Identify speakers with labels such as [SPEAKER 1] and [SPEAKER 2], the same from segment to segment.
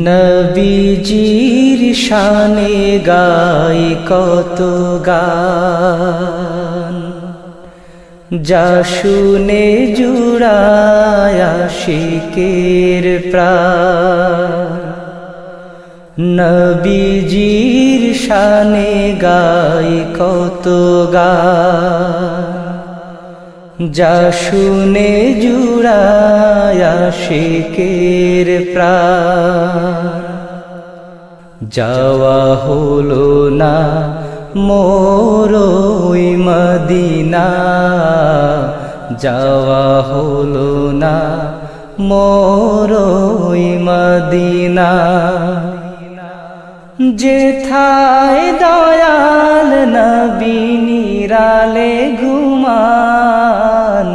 [SPEAKER 1] নবীজির শানে গাই কত গান, যা শুনে জুড়ায় আশিকের প্রাণ। নবীজির শানে গাই কত গান, যা শুনে জুড়ায় আশিকের প্রাণ। যাওয়া হলো না মোর ওই মদিনা, যাওয়া হলো না মোর ওই মদিনা। যেথায় দয়াল নবী নিরালে ঘুমান,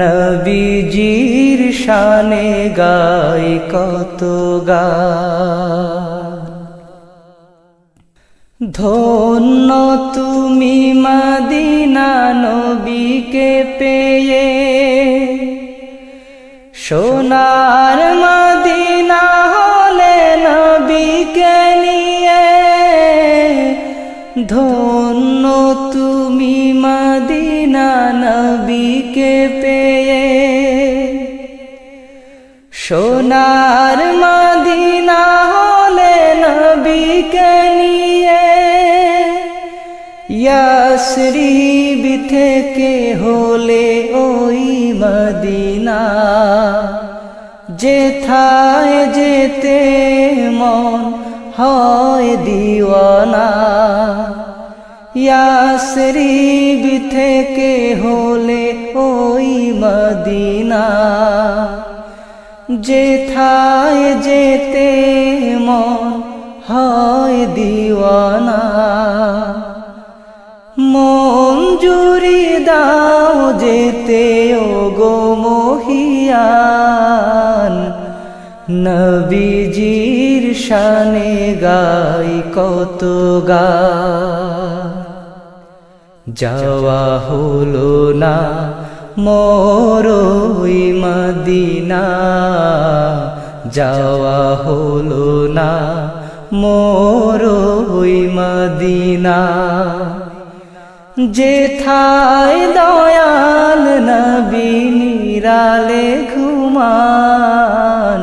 [SPEAKER 1] নবীজির শানে গাই কত গান। ধন্য তুমি মদিনা নবীকে পেয়ে, সোনার মদিনা হলে নবীকে নিয়ে। ধন্য তুমি মদিনা নবীকে পেয়ে, সোনার মদিনা হলে নবীকে নিয়ে। ইয়াসরিব থেকে হলে ওই মদিনা, যেথায় যেতে মন হয় দিওয়ানা। ইয়াসরিব থেকে হলে ওই মদিনা, যেথায় যেতে মন হয় দিওয়ানা। মন জুড়ি দাও যেতে ও গো মহিয়ান, নবীজির শানে গাই কত গান। যাওয়া হলো না মোর ওই মদিনা, যাওয়া হলো না মোর ওই মদিনা। যেথায় দয়াল নবী নিরালে ঘুমান,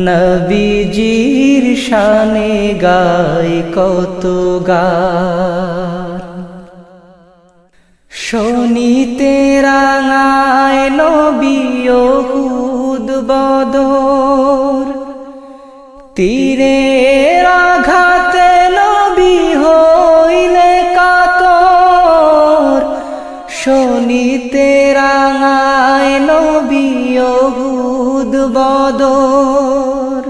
[SPEAKER 1] নবীজির শানে গাই কত গান। শোনিতে রাঙায় নবী উহুদ বদর, তীরের আঘাতে নবী হইলে কাতর। শোনিতে রাঙায় নবী উহুদ বদর,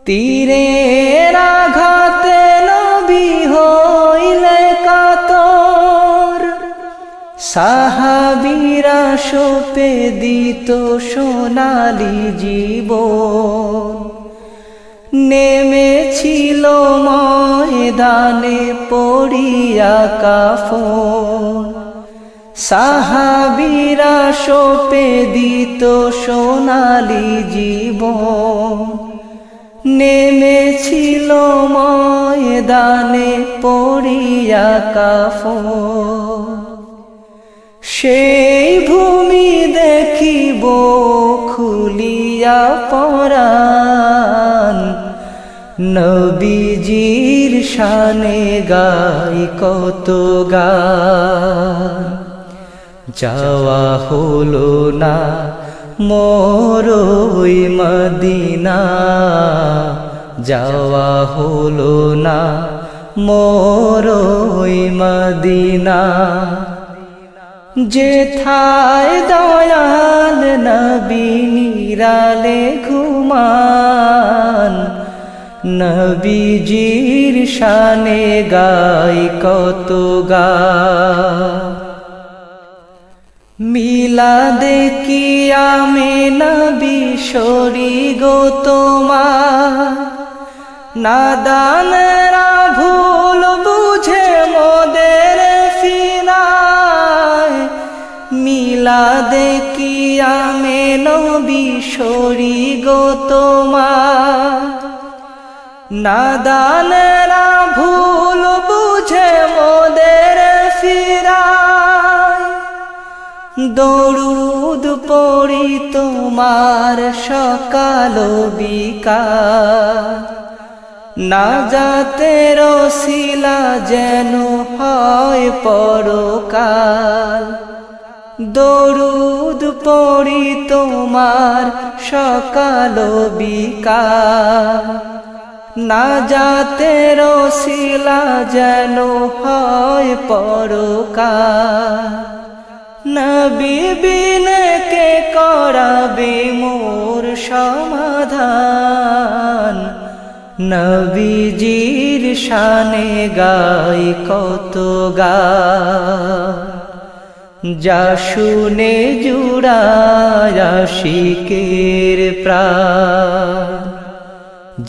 [SPEAKER 1] তীরের আঘাতে নবী হইলে কাতর। সাহাবীরা সোপে দিত সোনালি জীবন, নেমেছিল ময়দানে পড়িয়া কাফন। সাহাবীরা সোপে দিত সোনালি জীবন, নেমেছিল ময়দানে পড়িয়া কাফন। সেই ভূমি দেখিব খুলিয়া পরাণ, নবীজির শানে গাই কত গান। যাওয়া হলো না মোর ওই মদিনা, যাওয়া হলো না মোর ওই মদিনা। যেথায় দয়াল নবী নিরালে ঘুমান, নবীজির শানে গাই কত গান। মিলাদে কিয়ামে নবী শরী গো তোমার, নাদানরা ভুল বুঝে মোদের ফিরায়। মিলাদে কিয়ামে নবী শরী গো তোমার নাদানেরা ভুল বুঝে মোদের ফিরায় দরুদ পড়ি তোমার সকাল বিকাল নাজাতের ওসিলা যেন হয় পরকাল দরুদ পড়ি তোমার সকাল বিকাল নাজাতের ওসিলা যেন হয় পরকাল নবী বিনে কে করাবে মোর সমাধান নবীজির শানে গাই কত গান যা শুনে জুড়ায় আশিকের প্রাণ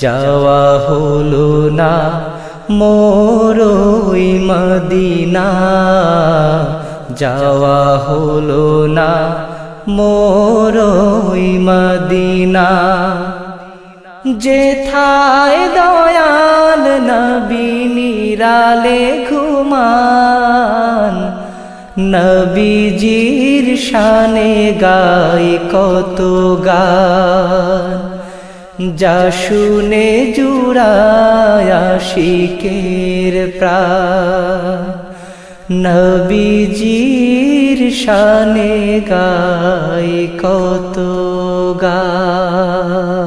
[SPEAKER 1] যাওয়া হলো না মোর ওই মদিনা যাওয়া হলো না মোর ওই মদিনা যেথায় দয়াল নবী নিরালে ঘুমান নবীজির শানে গাই কত গান যা শুনে জুড়ায় আশিকের প্রাণ নবীজির শানে গাই কত গান।